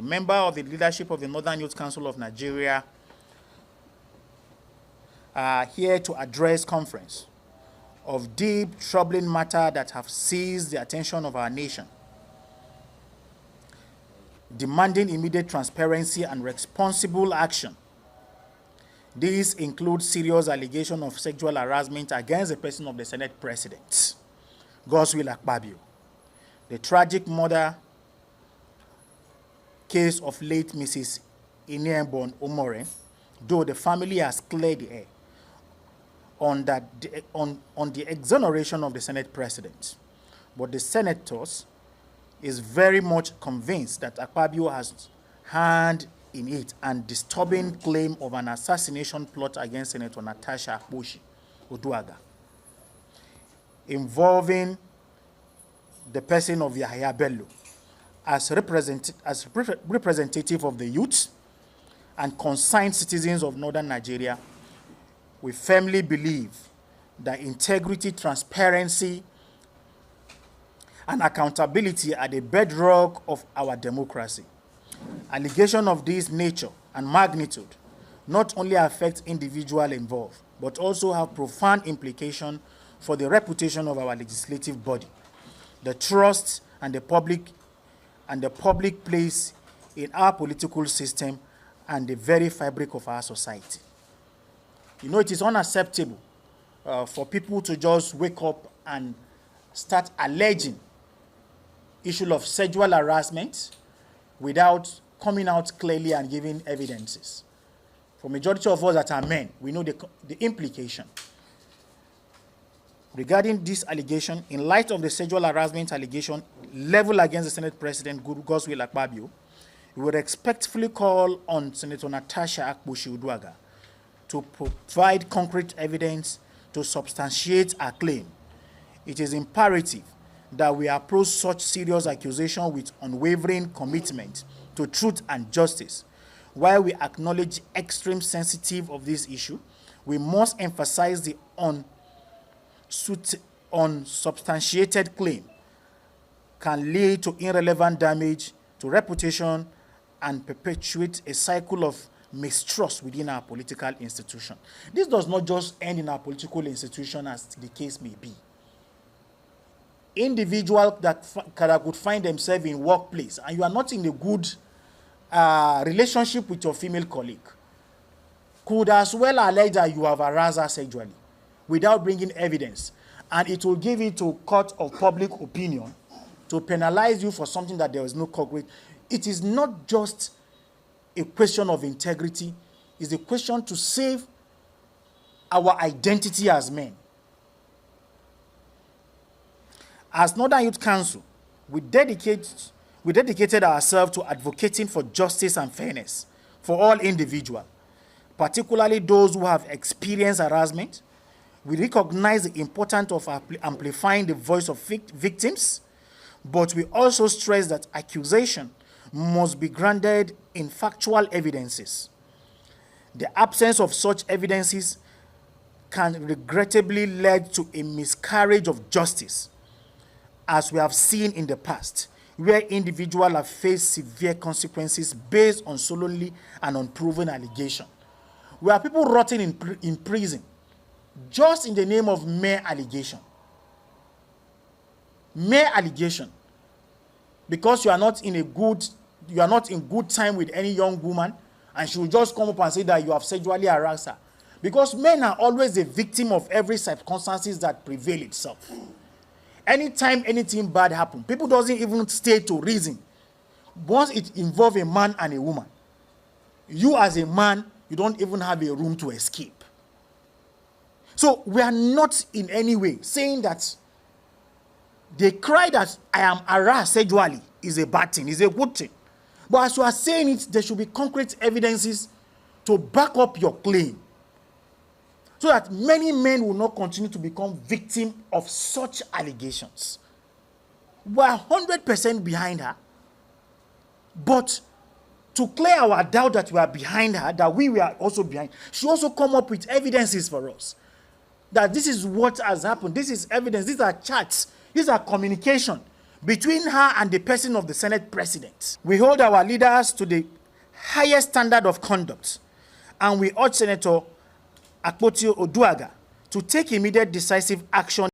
member of the leadership of the Northern Youth Council of Nigeria, are here to address conference of deep, troubling matter that have seized the attention of our nation, demanding immediate transparency and responsible action. These include serious allegations of sexual harassment against the person of the Senate President, Godswill Akpabio, the tragic murder case of late Mrs. Iniebon Uromen, though the family has cleared the air on the exoneration of the Senate President. But the senators is very much convinced that Akpabio has hand in it and disturbing claim of an assassination plot against Senator Natasha Akpabio involving the person of Yahya Bello as representative of the youth and concerned citizens of northern Nigeria. We firmly believe that integrity, transparency, and accountability are the bedrock of our democracy. Allegations of this nature and magnitude not only affect individuals involved, but also have profound implications for the reputation of our legislative body, the trust and the public place in our political system, and the very fabric of our society. You know, it is unacceptable for people to just wake up and start alleging issue of sexual harassment without coming out clearly and giving evidences. For majority of us that are men, we know the implication. Regarding this allegation, in light of the sexual harassment allegation leveled against the Senate President, Godswill Akpabio, we would respectfully call on Senator Natasha Akpabio to provide concrete evidence to substantiate her claim. It is imperative that we approach such serious accusation with unwavering commitment to truth and justice. While we acknowledge extreme sensitivity of this issue, we must emphasize the unsubstantiated claim can lead to irrelevant damage to reputation and perpetuate a cycle of mistrust within our political institution. This does not just end in our political institution, as the case may be. Individuals that could find themselves in workplace and you are not in a good relationship with your female colleague could as well allege that you have harassed her sexually without bringing evidence, and it will give it to court of public opinion to penalize you for something that there is no concrete. It is not just a question of integrity, it's a question to save our identity as men. As Northern Youth Council, we dedicated ourselves to advocating for justice and fairness for all individuals, particularly those who have experienced harassment. We recognize the importance of amplifying the voice of victims, but we also stress that accusation must be grounded in factual evidences. The absence of such evidences can regrettably lead to a miscarriage of justice, as we have seen in the past, where individuals have faced severe consequences based on solely and unproven allegation. We have people rotting in prison just in the name of mere allegation. Mere allegation. Because you are not in good time with any young woman, and she will just come up and say that you have sexually harassed her. Because men are always the victim of every circumstances that prevail itself. Anytime anything bad happens, people doesn't even stay to reason. Once it involves a man and a woman, you as a man, you don't even have a room to escape. So we are not in any way saying that the cry that I am harassed sexually is a bad thing, is a good thing. But as you are saying it, there should be concrete evidences to back up your claim, so that many men will not continue to become victims of such allegations. We are 100% behind her, but to clear our doubt that we are behind her, that we were also behind, she also come up with evidences for us. That this is what has happened. This is evidence. These are chats. These are communication between her and the person of the Senate president. We hold our leaders to the highest standard of conduct, and we urge Senator Akpabio to take immediate decisive action